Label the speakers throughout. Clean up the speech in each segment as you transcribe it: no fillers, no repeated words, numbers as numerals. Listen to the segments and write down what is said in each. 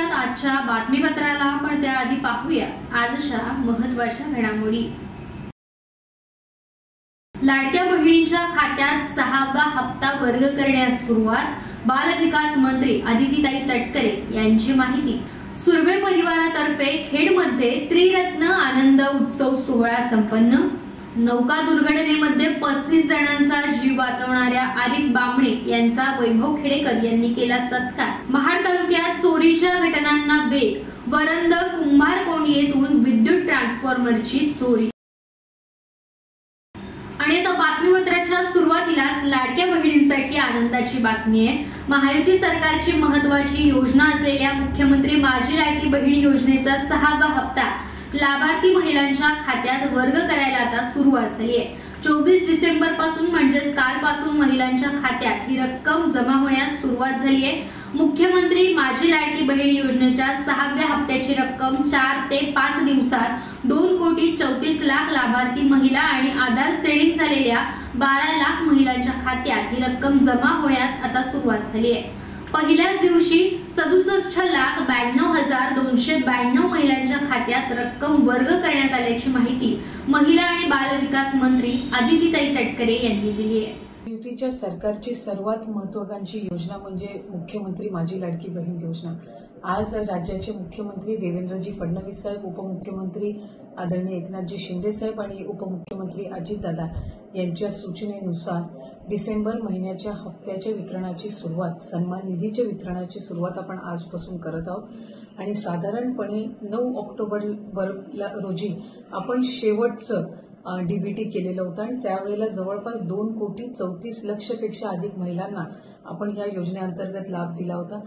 Speaker 1: पाहूयात आजच्या बातमीपत्राला, पण त्याआधी पाहूया आजच्या महत्त्वाच्या घडामोडी। लाडक्या बहिणींच्या खात्यात 6वा हप्ता वर्ग करण्यास सुरुवात। बाल विकास मंत्री आदितीताई तटकरे यांची माहिती। सुर्वे परिवारातर्फे खेडमध्ये त्रिरत्न आनंद उत्सव सोहळा संपन्न। नौका दुर्घटनेमध्ये 35 जणांचा जीव वाचवणाऱ्या आरिफ बामणे यांचा वैभव खेडेकर यांनी केला सत्कार। महाड तालुक्यात चोरीच्या घटनांना वेग। वरंद कुंभारकोण येथून विद्युत ट्रान्सफॉर्मरची चोरी। आणि आता बातमीपत्राच्या सुरुवातीलाच लाडक्या बहिणींसाठी आनंदाची बातमी आहे। महायुती सरकारची महत्त्वाची योजना असलेल्या मुख्यमंत्री माझी लाडकी बहीण योजनेचा 6वा हप्ता लाभार्थी महिलांच्या खात्यात वर्ग करायला आता सुरुवात झाली आहे। 24 डिसेंबर पासून म्हणजेच कालपासून महिलांच्या खात्यात ही रक्कम जमा होण्यास सुरुवात झाली आहे। मुख्यमंत्री माझी लाडकी बहीण योजनेच्या 6व्या हप्त्याची रक्कम 4 ते 5 दिवसात 2,34,00,000 लाभार्थी महिला आणि आधार सेडिंग झालेल्या 12 लाख महिलांच्या खात्यात ही रक्कम जमा होण्यास आता सुरुवात झाली आहे। पहिल्याच दिवशी 67,92,292 महिलांच्या खात्यात रक्कम वर्ग करण्यात आल्याची माहिती महिला आणि बाल विकास मंत्री आदितीताई तटकरे यांनी दिली आहे।
Speaker 2: युतीच्या सरकारची सर्वात महत्त्वाकांक्षी योजना म्हणजे मुख्यमंत्री माझी लाडकी बहीण योजना। आज राज्याचे मुख्यमंत्री देवेंद्रजी फडणवीस साहेब, उपमुख्यमंत्री आदरणीय एकनाथजी शिंदे साहेब आणि उपमुख्यमंत्री अजितदादा यांच्या सूचनेनुसार डिसेंबर महिन्याच्या हप्त्याच्या वितरणाची सुरुवात, सन्मान निधीच्या वितरणाची सुरुवात आपण आजपासून करत आहोत आणि साधारणपणे 9 ऑक्टोबर रोजी आपण शेवटचं डीबीटी केलेलं होतं आणि त्यावेळेला जवळपास 2,34,00,000 पेक्षा अधिक महिलांना आपण या योजनेअंतर्गत लाभ दिला होता।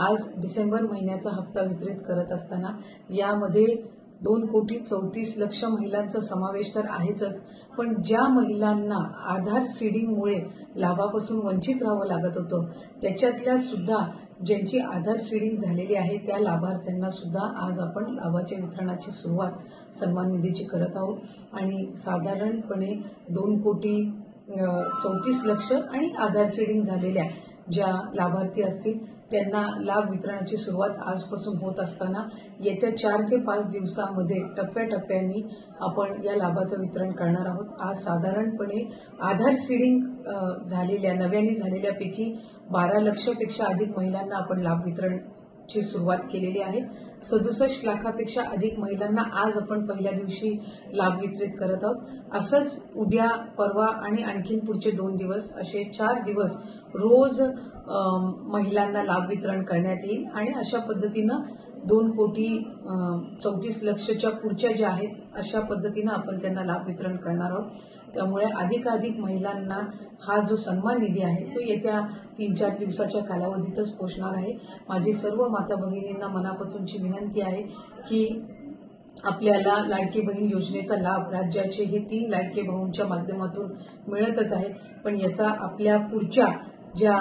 Speaker 2: आज डिसेंबर महिन्याचा हप्ता वितरित करत असताना यामध्ये 2,34,00,000 महिलांचा समावेश तर आहेच, पण ज्या महिलांना आधार सीडिंगमुळे लाभापासून वंचित राहावं लागत होतं त्याच्यातल्या सुद्धा ज्यांची आधार सीडिंग झालेली आहे त्या लाभार्थ्यांना सुद्धा आज आपण लाभाच्या वितरणाची सुरुवात सन्मान निधीची करत आहोत आणि साधारणपणे 2,34,00,000 आणि आधार सीडिंग झालेल्या ज्या लाभार्थी असतील त्यांना लाभ वितरणाची सुरुवात आजपासून होत असताना येत्या 4 ते 5 दिवसांमध्ये टप्प्याटप्प्याने आपण या लाभाचं वितरण करणार आहोत। आज साधारणपणे आधार सीडिंग झालेल्या नव्याने झालेल्यापैकी 12 लाखापेक्षा अधिक महिलांना आपण लाभ वितरणची सुरुवात केलेली आहे। 67 लाखापेक्षा अधिक महिलांना आज आपण पहिल्या दिवशी लाभ वितरित करत आहोत। असंच उद्या, परवा आणि आणखीन पुढचे 2 दिवस असे 4 दिवस रोज महिलांना लाभ वितरण करण्यात येईल आणि अशा पद्धतीनं 2,34,00,000च्या पुढच्या ज्या आहेत अशा पद्धतीनं आपण त्यांना लाभ वितरण करणार आहोत। त्यामुळे अधिकाधिक महिलांना हा जो सन्मान निधी आहे तो येत्या 3-4 दिवसाच्या कालावधीतच पोहोचणार आहे। माझी सर्व माता भगिनींना मनापासूनची विनंती आहे की आपल्याला लाडकी बहीण योजनेचा लाभ राज्याचे हे 3 लाडके भाऊंच्या माध्यमातून मिळतच आहे, पण याचा आपल्या पुढच्या ज्या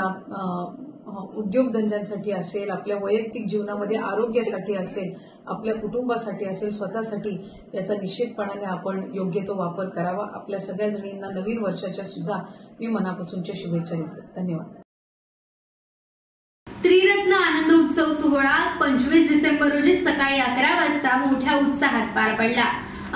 Speaker 2: उद्योगधंद्यांसाठी असेल, आपल्या वैयक्तिक जीवनामध्ये आरोग्यासाठी असेल, आपल्या कुटुंबासाठी असेल, स्वतःसाठी याचा निश्चितपणाने आपण योग्य तो वापर करावा। आपल्या सगळ्या जणींना नवीन वर्षाच्या सुद्धा मी मनापासूनच्या शुभेच्छा देते। धन्यवाद।
Speaker 1: त्रिरत्न आनंद उत्सव सोहळा 25 डिसेंबर रोजी सकाळी 11 वाजता मोठ्या उत्साहात पार पडला।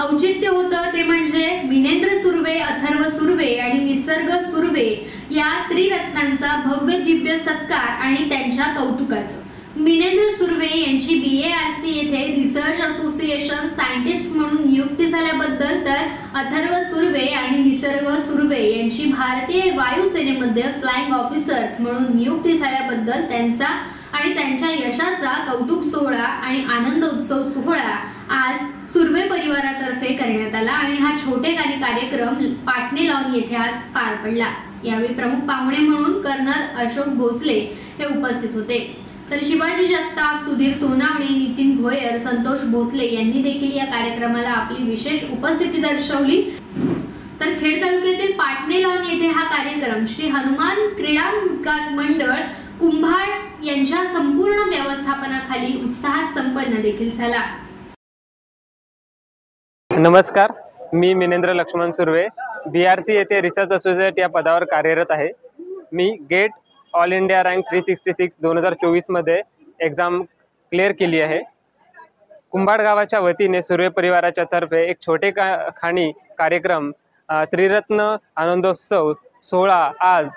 Speaker 1: औचित्य होतं ते म्हणजे मिनेंद्र सुर्वे, अथर्व सुर्वे आणि निसर्ग सुर्वे या त्रिरत्नांचा भव्य दिव्य सत्कार आणि त्यांच्या कौतुकाचं। मिनेंद्र सुर्वे यांची BARC येथे रिसर्च असोसिएशन सायंटिस्ट म्हणून नियुक्ती झाल्याबद्दल, तर अथर्व सुर्वे आणि निसर्ग सुर्वे यांची भारतीय वायुसेनेमध्ये फ्लाइंग ऑफिसर्स म्हणून नियुक्ती झाल्याबद्दल त्यांचा आणि त्यांच्या यशाचा कौतुक सोहळा आणि आनंद उत्सव सोहळा आज सुर्वे परिवारातर्फे करण्यात आला आणि हा छोटेखानी कार्यक्रम पाटणे लॉन येथे आज पार पडला। यावेळी प्रमुख पाहुणे म्हणून कर्नल अशोक भोसले हे उपस्थित होते, तर शिवाजी जगताप, सुधीर सोनावणे, नितीन भोयर, संतोष भोसले यांनी देखील या कार्यक्रमाला आपली विशेष उपस्थिती दर्शवली। तर खेड तालुक्यातील पाटणे लॉन येथे हा कार्यक्रम श्री हनुमान क्रीडा विकास मंडळ कुंभार यांच्या संपूर्ण व्यवस्थापनाखाली उत्साहात संपन्न देखील झाला।
Speaker 3: नमस्कार, मी मिनेंद्र लक्ष्मण सुर्वे, BRC येथे रिसर्च असोसिएट या पदावर कार्यरत आहे। मी गेट ऑल इंडिया रँक 366 2024 मध्ये एक्झाम क्लिअर केली आहे। कुंभाड गावाच्या वतीने सुर्वे परिवाराच्या तर्फे एक छोटे खाणी कार्यक्रम त्रिरत्न आनंदोत्सव 16 आज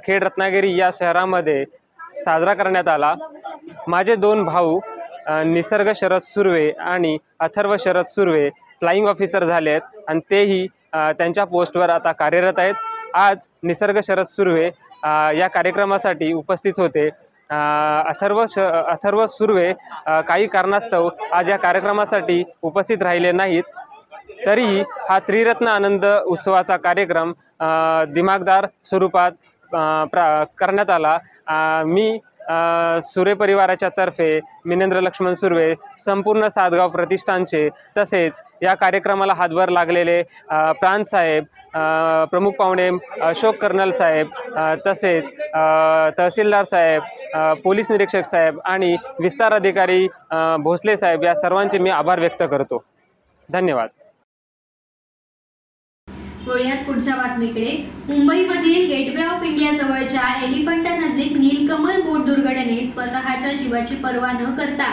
Speaker 3: खेड रत्नागिरी या शहरामध्ये साजरा करण्यात आला। माझे 2 भाऊ निसर्ग शरद सुर्वे आणि अथर्व शरद सुर्वे फ्लाइंग ऑफिसर झाले आहेत आणि तेही त्यांच्या पोस्टवर आता कार्यरत आहेत। आज निसर्ग शरद सुर्वे या कार्यक्रमासाठी उपस्थित होते। अथर्व सुर्वे काही कारणास्तव आज या कार्यक्रमासाठी उपस्थित राहिले नाहीत, तरीही हा त्रिरत्न आनंद उत्सवाचा कार्यक्रम दिमागदार स्वरूपात करण्यात आला। मी सुर्वे परिवाराच्या तर्फे मिनेंद्र लक्ष्मण सुर्वे, संपूर्ण सातगाव प्रतिष्ठानचे तसेच या कार्यक्रमाला हातभार लागलेले प्रांत साहेब, प्रमुख पाहुणे अशोक कर्नल साहेब, तसेच तहसीलदार साहेब, पोलीस निरीक्षक साहेब आणि विस्तार अधिकारी भोसले साहेब या सर्वांचे मी आभार व्यक्त करतो। धन्यवाद।
Speaker 1: वळूयात पुढच्या बातमीकडे। मुंबईमधील गेटवे ऑफ इंडिया जवळच्या एलिफंटा नजीक नीलकमल बोट दुर्घटनेत स्वतःच्या जीवाची पर्वा न करता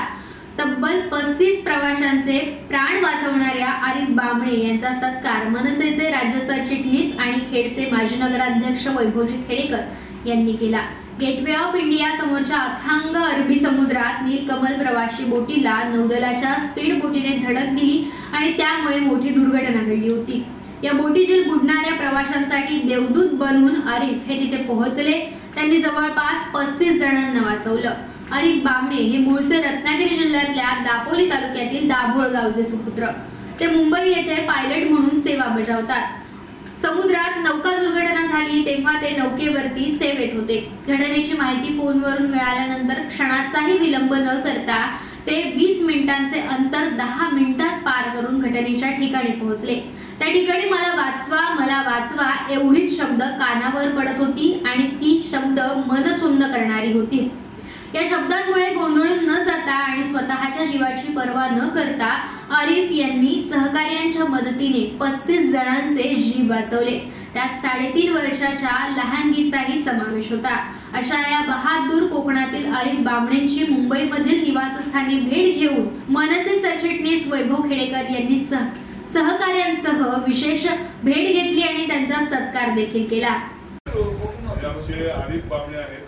Speaker 1: तब्बल 35 प्रवाशांचे प्राण वाचवणाऱ्या आरिफ बामणे यांचा सत्कार मनसेचे राज्य सरचिटणीस आणि खेडचे माजी नगराध्यक्ष वैभवजी खेडेकर यांनी केला। गेटवे ऑफ इंडिया समोरच्या अथांग अरबी समुद्रात नीलकमल प्रवासी बोटीला नौदलाच्या स्पीड बोटीने धडक दिली आणि त्यामुळे मोठी दुर्घटना घडली होती। या बोटीतील बुडणाऱ्या प्रवाशांसाठी देवदूत बनून आरिफ हे तिथे पोहोचले। त्यांनी जवळपास 35 जणांना वाचवलं। आरिफ बामणे हे मूळचे रत्नागिरी जिल्ह्यातल्या दापोली तालुक्यातील दाभोळ गावचे सुपुत्र। ते मुंबई येथे पायलट म्हणून सेवा बजावतात। समुद्रात नौका दुर्घटना झाली तेव्हा ते नौकेवरती सेवेत होते। घटनेची माहिती फोनवरून मिळाल्यानंतर क्षणाचाही विलंब न करता ते 20 मिनिटांचे अंतर 10 मिनिटात पार करून घटनेच्या ठिकाणी पोहोचले। त्या ठिकाणी मला वाचवा एवढीच शब्द कानावर पडत होती आणि ती शब्द मनसुन्न करणारी होती। या शब्दांमुळे गोंधळून न जाता आणि स्वतःच्या जीवाची पर्वा न करता आरिफ यांनी सहकार्यांच्या मदतीने 35 जणांचे जीव वाचवले। त्यात 3.5 वर्षाच्या लहानगीचाही समावेश होता। अशा या बहादूर कोकणातील आरिफ बामणेंची मुंबईमधील निवासस्थानी भेट घेऊन मनसे सरचिटणीस वैभव खेडेकर यांनी सहकार्यांसह विशेष भेट घेतली आणि त्यांचा सत्कार देखील केला।
Speaker 4: आमचे आरिफ बामणे आहेत,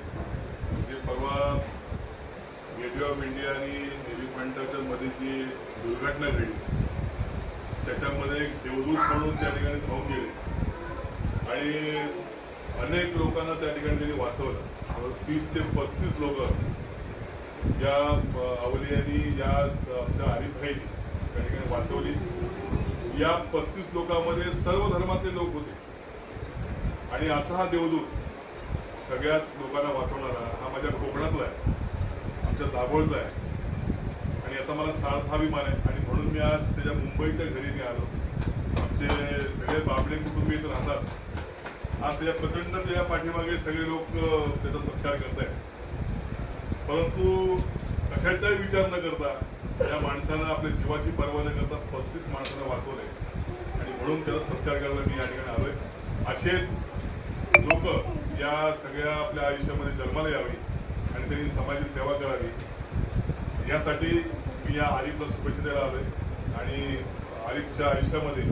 Speaker 4: जे परवा गेटवे ऑफ इंडिया आणि एलिफंटाच्या मध्ये जी दुर्घटना घडली त्याच्यामध्ये एक देवदूत म्हणून त्या ठिकाणी धावून गेले आणि अनेक लोकांना त्या ठिकाणी त्यांनी वाचवलं। 30 ते 35 लोक या अवलियांनी या आमच्या आरिफ भाईंनी त्या ठिकाणी वाचवली। या 35 लोकांमध्ये सर्व धर्मातले लोक होते आणि असा हा देवदूत सगळ्याच लोकांना वाचवणारा हा माझ्या कोकणातला आहे, आमच्या दाभोळचा आहे आणि याचा मला सार्थ अभिमान आहे। आणि म्हणून मी आज त्याच्या मुंबईच्या घरी मी आलो। आमचे सगळे बामणे कुटुंबीय इथं राहतात। आज त्याच्या प्रचंड त्याच्या पाठीमागे सगळे लोक त्याचा सत्कार करत आहेत, परंतु कशाचाही विचार न करता या माणसानं आपल्या जीवाची पर्वा न करता 35 माणसांना वाचवले आणि म्हणून त्याचा सत्कार करायला मी या ठिकाणी आलोय। असेच लोक या सगळ्या आपल्या आयुष्यामध्ये जन्माला यावी आणि त्यांनी समाजाची सेवा करावी यासाठी मी या आरिफला शुभेच्छा द्यायला आलोय आणि आरिफच्या आयुष्यामध्ये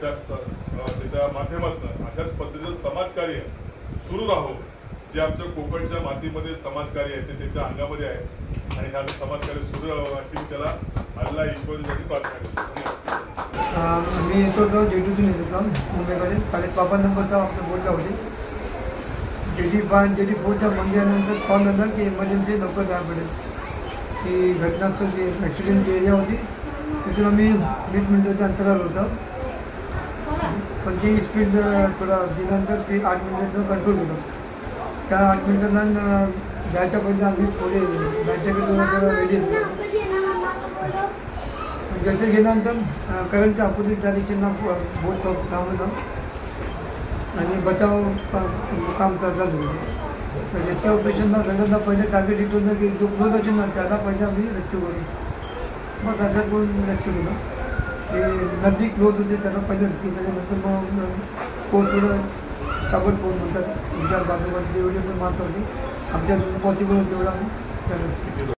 Speaker 4: त्याच्या माध्यमातून अशाच पद्धतीचं समाजकार्य सुरू राहो, जे आमच्या कोकणच्या मातीमध्ये समाजकार्य आहे ते त्याच्या अंगामध्ये आहे आणि ह्या समाजकार्य सुरू राहावं अशी मी त्याला अल्लाह ईश्वरासाठी प्रार्थना करतो।
Speaker 5: मी येतो होतो जेटीतून येत होतो मुंबईकडे, खाली 52 नंबरचा आपल्या बोटला होती। जेटी बोटच्या मंदिरानंतर कॉल झाला की इमर्जन्सी लवकर जायला पडेल। ती घटनास्थळ जी ॲक्सिडेंट एरिया होती तिथून आम्ही 20 मिनिटाच्या अंतरावर होतं, पण ती स्पीड थोडा दिल्यानंतर ती 8 मिनिटाचं कंट्रोल होतं। त्या 8 मिनिटांना जायच्या पहिले आम्ही थोडे जायच्या रेडी होतो। जसे गेल्यानंतर करंटच्या अपोजिट डायरेक्शनला बोट थांबवलं आणि बचाव काम चालू होतं। तर रेस्क्यू ऑपरेशनला सगळ्यांना पहिले टार्गेट हिट होतं की जो क्लोज असेल ना त्याला पहिले आम्ही रेस्क्यू करू। बस असं करून रेस्क्यू केलं। ते नदी क्लोज होते त्याला पहिले रेस्क्यू केल्यानंतर मग पोट थोडं साबट पोट म्हणतात तुमच्या बाजूबाजू जेवढी पण मारत होती आमच्या पॉसिबल होती तेवढा आम्ही त्याला रेस्क्यू केलं।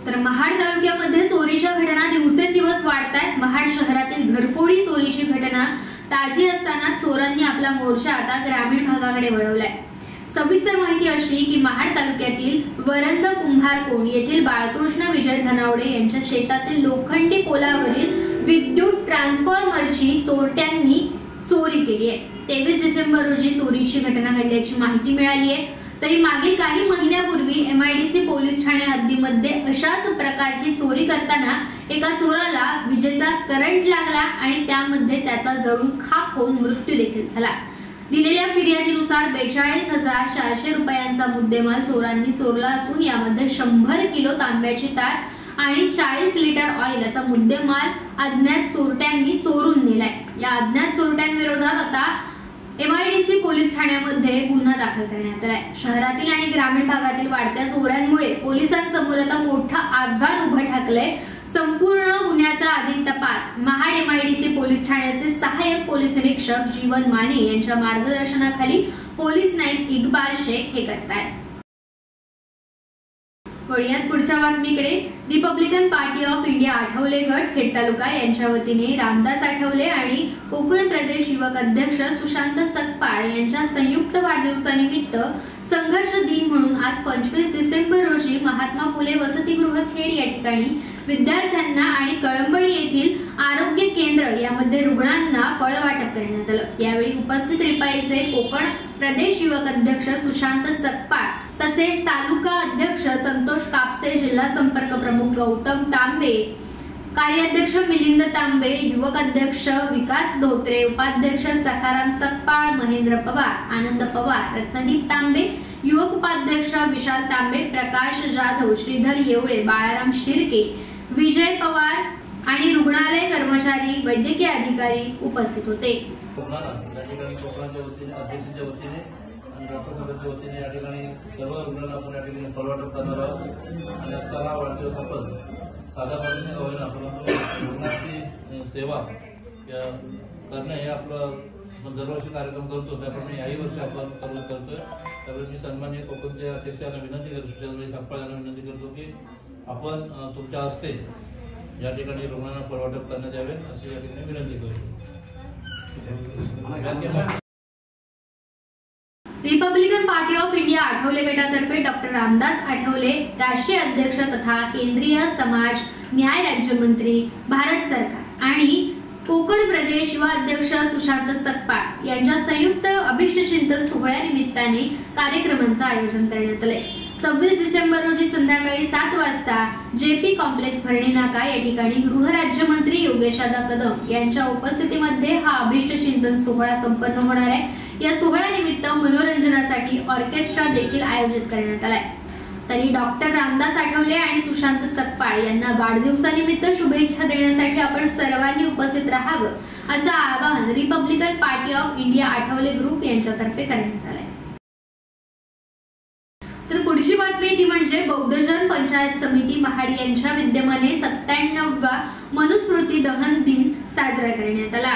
Speaker 1: तर महाड तालुक्यामध्ये चोरीच्या घटना दिवसेंदिवस वाढत आहेत। महाड शहरातील घरफोडी चोरीची घटना ताजी असताना चोरांनी आपला मोर्चा आता ग्रामीण भागाकडे वळवलाय। सविस्तर माहिती अशी की महाड तालुक्यातील वरंद कुंभारकोण येथील बाळकृष्ण विजय धनावडे यांच्या शेतातील लोखंडी पोलावरील विद्युत ट्रान्सफॉर्मरची चोरट्यांनी चोरी केली आहे। 23 डिसेंबर रोजी चोरीची घटना घडल्याची माहिती मिळाली आहे। तरी मागील काही महिन्यापूर्वी MIDC पोलीस ठाणे हद्दीमध्ये अशाच प्रकारची चोरी करताना एका चोराला विजेचा करंट लागला आणि त्यामध्ये त्याचा जळून खाक होऊन मृत्यू देखील झाला। दिलेल्या फिर्यादीनुसार 42,400 रुपयांचा मुद्देमाल चोरांनी चोरला असून यामध्ये 100 किलो तांब्याची ताट आणि 40 लिटर ऑइल असा मुद्देमाल अज्ञात चोरट्यांनी चोरून नेलाय। या अज्ञात चोरट्यांविरोधात आता MIDC पोलीस ठाण्यामध्ये गुन्हा दाखल करण्यात आलाय। शहरातील आणि ग्रामीण भागातील वाढत्या चोऱ्यांमुळे पोलिसांसमोर आता मोठं आव्हान उभं ठाकलंय। संपूर्ण गुन्ह्याचा अधिक तपास महाड MIDC पोलीस ठाण्याचे सहाय्यक पोलीस निरीक्षक जीवन माने यांच्या मार्गदर्शनाखाली पोलीस नाईक इक्बाल शेख हे करतायत। वळूयात पुढच्या बातमीकडे। Republican party of India Athawale गट खेड तालुका यांच्या वतीने रामदास आठवले आणि कोकण प्रदेश युवक अध्यक्ष सुशांत सकपाळ यांच्या संयुक्त वाढदिवसानिमित्त संघर्ष दिन म्हणून आज 25 डिसेंबर रोजी महात्मा फुले वसतिगृह खेड या ठिकाणी विद्यार्थ्यांना आणि कळंबळी येथील आरोग्य केंद्र यामध्ये रुग्णांना फळ वाटप करण्यात आलं। यावेळी उपस्थित रिपाईचे कोकण प्रदेश युवक अध्यक्ष सुशांत सकपाळ तसेच तालुका अध्यक्ष संतोष कापसे, जिल्हा संपर्क प्रमुख गौतम तांबे, कार्याध्यक्ष मिलिंद तांबे, युवक अध्यक्ष विकास धोत्रे, उपाध्यक्ष सखाराम सकपाळ, महेंद्र पवार, आनंद पवार, रत्नदीप तांबे, युवक उपाध्यक्ष विशाल तांबे, प्रकाश जाधव, श्रीधर येवळे, बाळाराम शिर्के, विजय पवार आणि रुग्णालय कर्मचारी, वैद्यकीय अधिकारी उपस्थित होते।
Speaker 6: वतीने या ठिकाणी सर्व रुग्णांना आपण या ठिकाणी फळवाटप करणार आहोत आणि आजचा हा वाढदिवस आपण साध्या पद्धतीने होईना परंतु रुग्णाची सेवा करणे हे आपलं दरवर्षी कार्यक्रम करतो त्याप्रमाणे याही वर्षी आपण करतोय। त्यामुळे मी सन्माननीय कोकणच्या अध्यक्षांना विनंती करतो, सुशांत सकपाळ यांना विनंती करतो की आपण तुमच्या हस्ते या ठिकाणी रुग्णांना फळवाटप करण्यात यावे अशी या ठिकाणी विनंती करतो।
Speaker 1: Republican party of India Athawale गटातर्फे डॉक्टर रामदास आठवले राष्ट्रीय अध्यक्ष तथा केंद्रीय समाज न्याय राज्यमंत्री भारत सरकार आणि कोकण प्रदेश युवा अध्यक्ष सुशांत सकपाळ यांच्या संयुक्त अभिष्ट चिंतन सोहळ्यानिमित्ताने कार्यक्रमांचं आयोजन करण्यात आले। 26 डिसेंबर रोजी संध्याकाळी 7 वाजता JP कॉम्प्लेक्स भरणी नाका या ठिकाणी गृहराज्यमंत्री योगेशदा कदम यांच्या उपस्थितीमध्ये हा अभिष्ट चिंतन सोहळा संपन्न होणार आहे। या सोहळ्यानिमित्त मनोरंजनासाठी ऑर्केस्ट्रा देखील आयोजित करण्यात आलाय। तरी डॉक्टर रामदास आठवले आणि सुशांत सकपाळ यांना वाढदिवसानिमित्त शुभेच्छा देण्यासाठी आपण सर्वांनी उपस्थित राहावं असं आवाहन Republican party of India Athawale group यांच्यातर्फे करण्यात आलंय। तर पुढची बातमी ती म्हणजे बौद्धजन पंचायत समिती महाड यांच्या विद्यमाने 97वा मनुस्मृती दहन दिन साजरा करण्यात आला।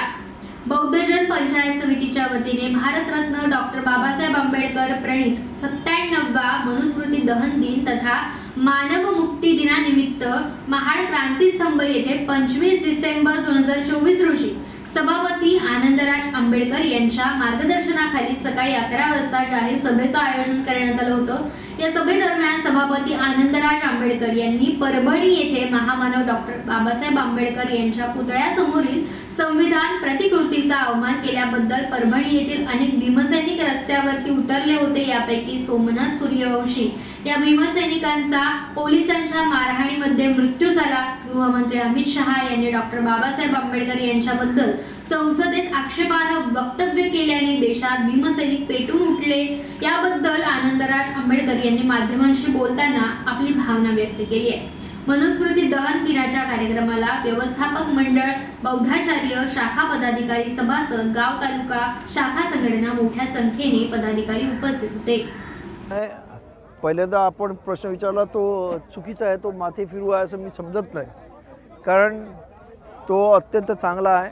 Speaker 1: बौद्धजन पंचायत समितीच्या वतीने भारतरत्न डॉक्टर बाबासाहेब आंबेडकर प्रणीत 97वा मनुस्मृती दहन दिन तथा मानव मुक्ती दिनानिमित्त महाड क्रांतीस्तंभ येथे 25 डिसेंबर 2024 रोजी सभापती आनंदराज आंबेडकर यांच्या मार्गदर्शनाखाली सकाळी 11 वाजता जाहीर सभेचं आयोजन करण्यात आलं होतं। या सभेदरम्यान सभापती आनंदराज आंबेडकर यांनी परभणी येथे महामानव डॉक्टर बाबासाहेब आंबेडकर यांच्या पुतळ्यासमोरील संविधान प्रतिकृतीचा अवमान केल्याबद्दल परभणी येथील अनेक भीमसैनिक रस्त्यावरती उतरले होते। यापैकी सोमनाथ सूर्यवंशी या भीमसैनिकांचा पोलिसांच्या मारहाणीमध्ये मृत्यू झाला। गृहमंत्री अमित शहा यांनी डॉक्टर बाबासाहेब आंबेडकर यांच्याबद्दल संसदेत आक्षेपार्ह वक्तव्य केल्याने देशात भीमसैनिक पेटून उठले। याबद्दल आनंदराज आंबेडकर यांनी माध्यमांशी बोलताना आपली भावना व्यक्त केली आहे। मनुस्मृती दहन दिनाच्या कार्यक्रमाला व्यवस्थापक मंडळ, बौद्धाचार्य, शाखा पदाधिकारी, सभासद, गाव तालुका शाखा संघटना मोठ्या संख्येने पदाधिकारी उपस्थित होते।
Speaker 7: पहिल्यांदा आपण प्रश्न विचारला तो चुकीचा आहे, तो माथे फिरू आहे असं मी समजत नाही, कारण तो अत्यंत चांगला आहे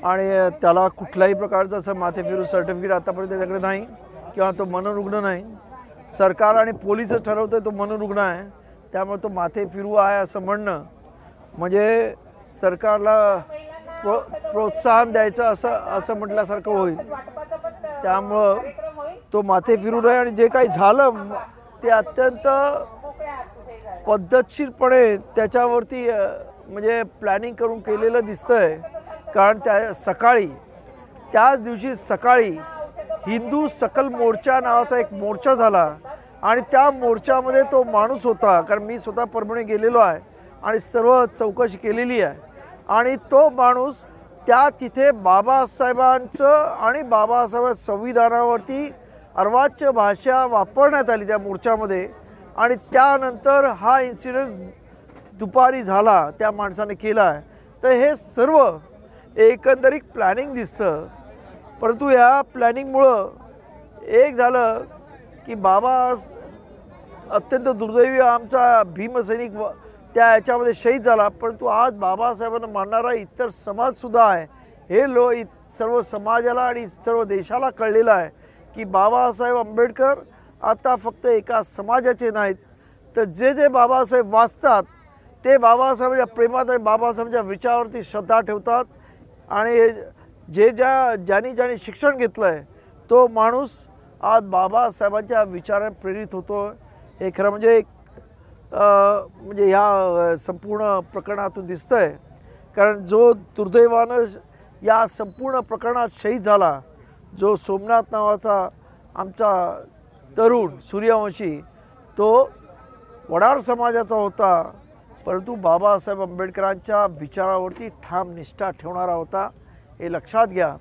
Speaker 7: आणि त्याला कुठल्याही प्रकारचं असं माथे फिरू सर्टिफिकेट आतापर्यंत त्याच्याकडे नाही किंवा तो मनोरुग्ण नाही। सरकार आणि पोलीसच ठरवतंय तो मनोरुग्ण आहे, त्यामुळे तो माथे फिरवा आहे असं म्हणणं म्हणजे सरकारला प्रोत्साहन द्यायचं असं म्हटल्यासारखं होईल. त्यामुळं तो माथे फिरू नये आणि जे काही झालं ते अत्यंत पद्धतशीरपणे त्याच्यावरती म्हणजे प्लॅनिंग करून केलेलं दिसतंय. कारण त्याच दिवशी सकाळी हिंदू सकल मोर्चा नावाचा एक मोर्चा झाला आणि त्या मोर्चामध्ये तो माणूस होता. कारण मी स्वतः परभणी गेलेलो आहे आणि सर्व चौकशी केलेली आहे आणि तो माणूस तिथे बाबासाहेबांचं आणि बाबासाहेब संविधानावरती अर्वाच्य भाषा वापरण्यात आली त्या मोर्चामध्ये आणि त्यानंतर हा इन्सिडेंट दुपारी झाला त्या माणसाने केला आहे. तर हे सर्व एकंदरीत प्लॅनिंग दिसतं. परंतु या प्लॅनिंगमुळं एक झालं की बाबा अत्यंत दुर्दैवी आमचा भीमसैनिक त्या याच्यामध्ये शहीद झाला. परंतु आज बाबासाहेबांना मानणारा इतर समाजसुद्धा आहे. हे सर्व समाजाला आणि सर्व देशाला कळलेलं आहे की बाबासाहेब आंबेडकर आता फक्त एका समाजाचे नाहीत तर जे बाबासाहेब वाचतात ते बाबासाहेबांच्या प्रेमात आणि बाबासाहेबांच्या विचारावरती श्रद्धा ठेवतात आणि ज्यांनी शिक्षण घेतलं आहे तो माणूस आज बाबासाहेबांच्या विचाराने प्रेरित होतो. हे खरं म्हणजे ह्या संपूर्ण प्रकरणातून दिसतंय. कारण जो दुर्दैवानं या संपूर्ण प्रकरणात शहीद झाला जो सोमनाथ नावाचा आमचा तरुण सूर्यवंशी तो वडार समाजाचा होता परंतु बाबासाहेब आंबेडकरांच्या विचारावरती ठाम निष्ठा ठेवणारा होता हे लक्षात घ्या.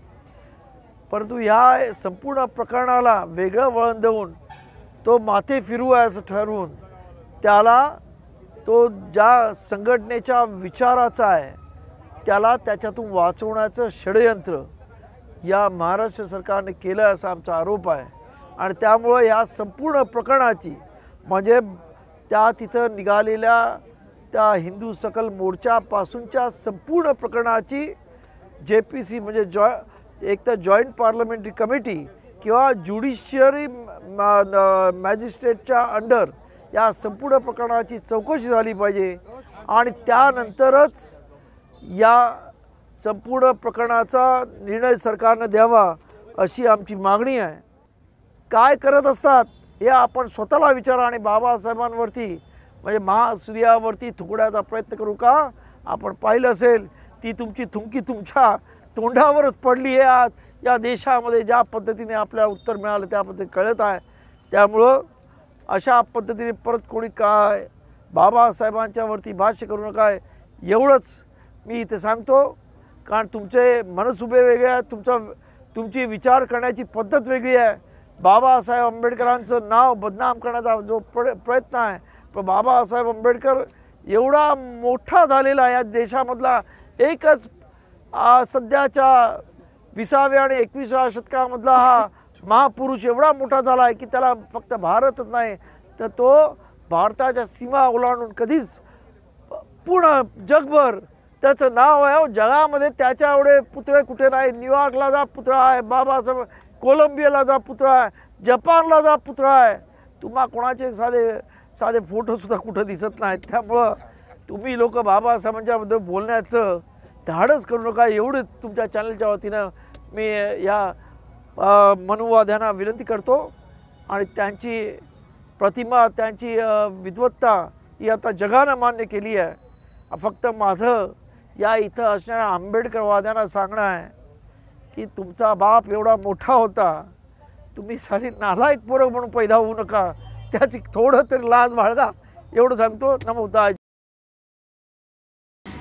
Speaker 7: परंतु ह्या संपूर्ण प्रकरणाला वेगळं वळण देऊन तो माथे फिरू आहे असं ठरवून त्याला तो ज्या संघटनेच्या विचाराचा आहे त्याला त्याच्यातून वाचवण्याचं षडयंत्र या महाराष्ट्र सरकारने केलं असा आमचा आरोप आहे. आणि त्यामुळं या संपूर्ण प्रकरणाची म्हणजे तिथं निघालेल्या त्या हिंदू सकल मोर्चापासूनच्या संपूर्ण प्रकरणाची JPC म्हणजे एक तर जॉईंट पार्लमेंटरी कमिटी किंवा ज्युडिशियरी मॅजिस्ट्रेटच्या अंडर या संपूर्ण प्रकरणाची चौकशी झाली पाहिजे आणि त्यानंतरच या संपूर्ण प्रकरणाचा निर्णय सरकारने द्यावा अशी आमची मागणी आहे. काय करत असतात हे आपण स्वतःला विचारा आणि बाबासाहेबांवरती म्हणजे महासूर्यावरती थुकण्याचा प्रयत्न करू का. आपण पाहिलं असेल ती तुमची थुंकी तुमच्या तोंडावरच पडली आहे. आज या देशामध्ये ज्या पद्धतीने आपल्याला उत्तर मिळालं त्या पद्धतीने कळत आहे. त्यामुळं अशा पद्धतीने परत कोणी काय बाबासाहेबांच्यावरती भाष्य करू नका एवढंच मी इथे सांगतो. कारण तुमचे मनसुबे वेगळे आहेत तुमची विचार करण्याची पद्धत वेगळी आहे. बाबासाहेब आंबेडकरांचं नाव बदनाम करण्याचा जो प्रयत्न आहे पण बाबासाहेब आंबेडकर एवढा मोठा झालेला या देशामधला एकच सध्याच्या 20व्या आणि 21व्या शतकामधला हा महापुरुष एवढा मोठा झाला आहे की त्याला फक्त भारतच नाही तर तो भारताच्या सीमा ओलांडून कधीच पूर्ण जगभर त्याचं नाव आहे. जगामध्ये त्याच्या एवढे पुतळे कुठे नाही. न्यूयॉर्कला जा पुतळा आहे बाबासाहेब, कोलंबियाला जा पुतळा आहे, जपानला जा पुतळा आहे. तुम्हा कोणाचे साधे फोटोसुद्धा कुठं दिसत नाहीत. त्यामुळं तुम्ही लोक बाबासाहेबांच्याबद्दल बोलण्याचं धाडस करू नका एवढंच तुमच्या चॅनलच्या वतीनं मी या मनुवाद्यांना विनंती करतो. आणि त्यांची प्रतिमा त्यांची विद्वत्ता ही आता जगानं मान्य केली आहे. फक्त माझं या इथं असणाऱ्या आंबेडकरवाद्यांना सांगणं आहे की तुमचा बाप एवढा मोठा होता तुम्ही सारी नालायक पोरं म्हणून पैदा होऊ नका. त्याची थोडं तरी लाज बाळगा एवढं सांगतो. नमोदा.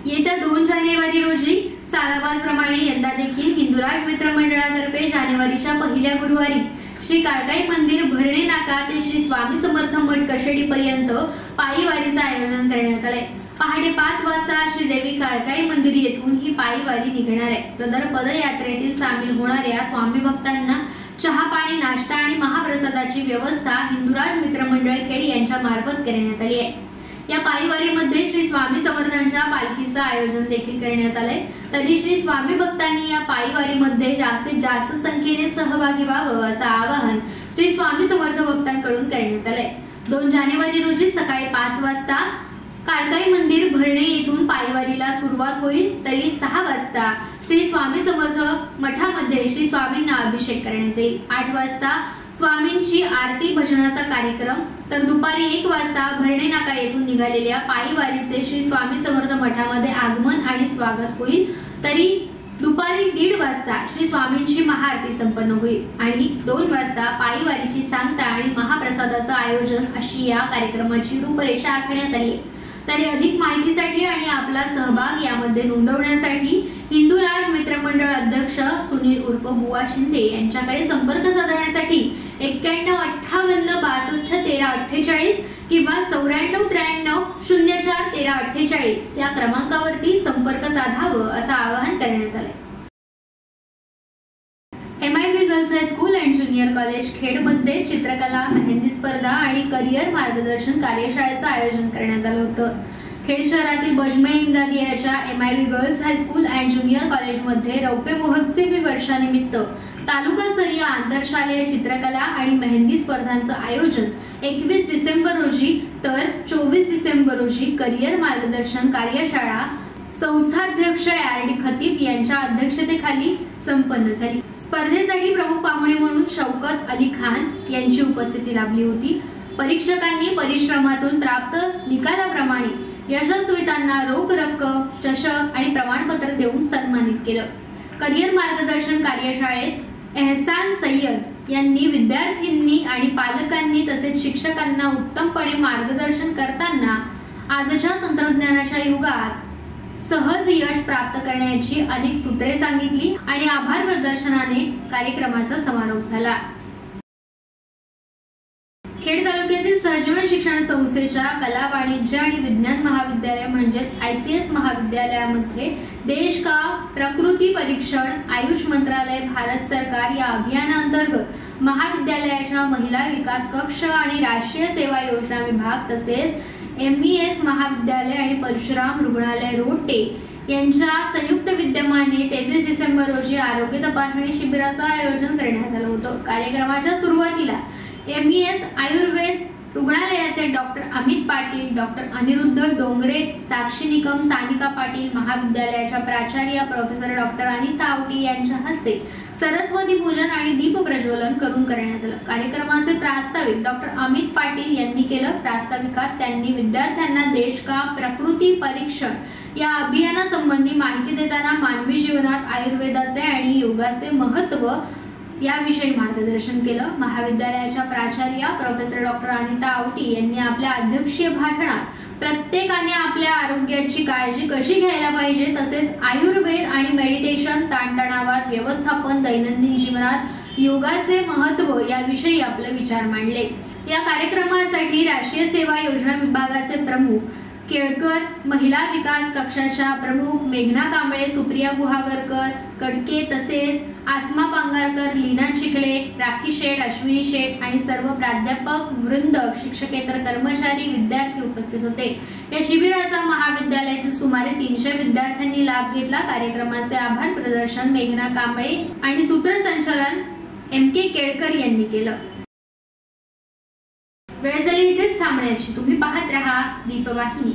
Speaker 1: येत्या 2 जानेवारी रोजी सालाबादप्रमाणे यंदा देखील हिंदुराज मित्र मंडळातर्फे जानेवारीच्या पहिल्या गुरुवारी श्री काळकाई मंदिर भरणे नाका ते श्री स्वामी समर्थ मठ कशेडी पर्यंत पायी वारीचं आयोजन करण्यात आलंय. पहाटे 5 वाजता श्री देवी काळकाई मंदिर येथून ही पायी वारी निघणार आहे. सदर पदयात्रेतील सामील होणाऱ्या स्वामी भक्तांना चहा पाणी नाश्ता आणि महाप्रसादाची व्यवस्था हिंदुराज मित्र मंडळ खेड यांच्या मार्फत करण्यात आली आहे. या पायीवारीमध्ये श्री स्वामी समर्थांच्या पालखीचं आयोजन देखील करण्यात आलंय. तरी श्री स्वामी भक्तांनी या पायीवारीमध्ये जास्तीत जास्त संख्येने सहभागी व्हावं असं आवाहन श्री स्वामी समर्थ भक्तांकडून करण्यात आलंय. 2 जानेवारी रोजी सकाळी 5 वाजता वाजता काळकाई मंदिर भरणे येथून पायवारीला सुरुवात होईल, तरी 6 वाजता श्री स्वामी समर्थ मठामध्ये श्री स्वामींना अभिषेक करण्यात येईल। 8 वाजता स्वामींची आरती भजनाचा कार्यक्रम, तर दुपारी 1 वाजता भरणे नाका येथून निघालेल्या पायवारीचे श्री स्वामी समर्थ मठामध्ये आगमन आणि स्वागत होईल, तरी दुपारी 1:30 वाजता श्री स्वामींची महाआरती संपन्न होईल आणि 2 वाजता पायवारीची सांगता आणि महाप्रसादाचं आयोजन अशी या कार्यक्रमाची रूपरेषा आखण्यात आली। तरी अधिक माहितीसाठी आणि आपला सहभाग यामध्ये नोंदवण्यासाठी हिंदूराज मित्रमंडळ अध्यक्ष सुनील उर्फ बुवा शिंदे यांच्याकडे संपर्क साधण्यासाठी 9158 62 13 48 किंवा 94 93 04 13 48 या क्रमांकावरती संपर्क साधावं असं आवाहन करण्यात आलंय। MIB girls high school and junior college खेडमध्ये चित्रकला, मेहंदी स्पर्धा आणि करिअर मार्गदर्शन कार्यशाळेचं आयोजन करण्यात आलं होतं। खेड शहरातील बजमे इमदादियाच्या MIB girls high school and junior कॉलेजमध्ये रौप्य महोत्सवी वर्षानिमित्त तालुकास्तरीय आंतरशालेय चित्रकला आणि मेहंदी स्पर्धांचं आयोजन 21 डिसेंबर रोजी तर 24 डिसेंबर रोजी करिअर मार्गदर्शन कार्यशाळा संस्थाध्यक्ष RD खतीब यांच्या अध्यक्षतेखाली संपन्न झाली। स्पर्धेसाठी प्रमुख पाहुणे म्हणून शौकत अली खान यांची उपस्थिती लाभली होती। परीक्षकांनी परिश्रमातून प्राप्त निकालाप्रमाणे यशस्वीतांना रोख रक्कम, चषक आणि प्रमाणपत्र देऊन सन्मानित केलं। करिअर मार्गदर्शन कार्यशाळेत एहसान सय्यद यांनी विद्यार्थ्यांनी आणि पालकांनी तसेच शिक्षकांना उत्तमपणे मार्गदर्शन करताना आजच्या तंत्रज्ञानाच्या युगात सहज यश प्राप्त करण्याची अनेक सूत्रे सांगितली आणि आभार प्रदर्शनाने कार्यक्रमाचा समारोप झाला। खेड तालुक्यातील सहजीवन शिक्षण संस्थेच्या कला, वाणिज्य आणि विज्ञान महाविद्यालय म्हणजेच ICS महाविद्यालयामध्ये देश का प्रकृती परीक्षण आयुष मंत्रालय भारत सरकार या अभियानांतर्गत महाविद्यालयाच्या महिला विकास कक्ष आणि राष्ट्रीय सेवा योजना विभाग तसेच MES महाविद्यालय आणि परशुराम रुग्णालय रोटे यांच्या संयुक्त विद्यमाने 23 डिसेंबर रोजी आरोग्य तपासणी शिबिराचं आयोजन करण्यात आलं होतं। कार्यक्रमाच्या सुरुवातीला MES आयुर्वेद रुग्णालयाचे डॉक्टर अमित पाटील, डॉक्टर अनिरुद्ध डोंगरे, साक्षी निकम, सानिका पाटील, महाविद्यालयाच्या प्राचार्य प्रोफेसर डॉक्टर अनिता आवटी यांच्या हस्ते सरस्वती पूजन आणि दीप प्रज्वलन करून करण्यात आलं। कार्यक्रमाचे प्रास्ताविक डॉक्टर अमित पाटील यांनी केलं। प्रास्ताविकात त्यांनी विद्यार्थ्यांना देश का प्रकृती परीक्षण या अभियानासंबंधी माहिती देताना मानवी जीवनात आयुर्वेदाचे आणि योगाचे महत्त्व याविषयी मार्गदर्शन केलं। महाविद्यालयाच्या प्राचार्य प्रोफेसर डॉक्टर अनिता आवटी यांनी आपल्या अध्यक्षीय भाषणात प्रत्येकाने आपल्या आरोग्याची काळजी कशी घ्यायला पाहिजे तसेच आयुर्वेद आणि मेडिटेशन, ताणतणावात व्यवस्थापन, दैनंदिन जीवनात योगाचे महत्त्व याविषयी आपले विचार मांडले। या कार्यक्रमासाठी राष्ट्रीय सेवा योजना विभागाचे प्रमुख केळकर, महिला विकास कक्षाच्या प्रमुख मेघना कांबळे, सुप्रिया गुहागरकर कडके तसेच आसमा पांगारकर, लीना चिखले, राखी शेठ, अश्विनी शेठ आणि सर्व प्राध्यापक वृंद, शिक्षकेतर कर्मचारी, विद्यार्थी उपस्थित होते। या शिबिराचा महाविद्यालयातील सुमारे 300 विद्यार्थ्यांनी लाभ घेतला। कार्यक्रमाचे आभार प्रदर्शन मेघना कांबळे आणि सूत्रसंचालन MK केळकर यांनी केलं। वेळ झाली इथेच थांबण्याची। तुम्ही पाहत रहा दीपवाहिनी।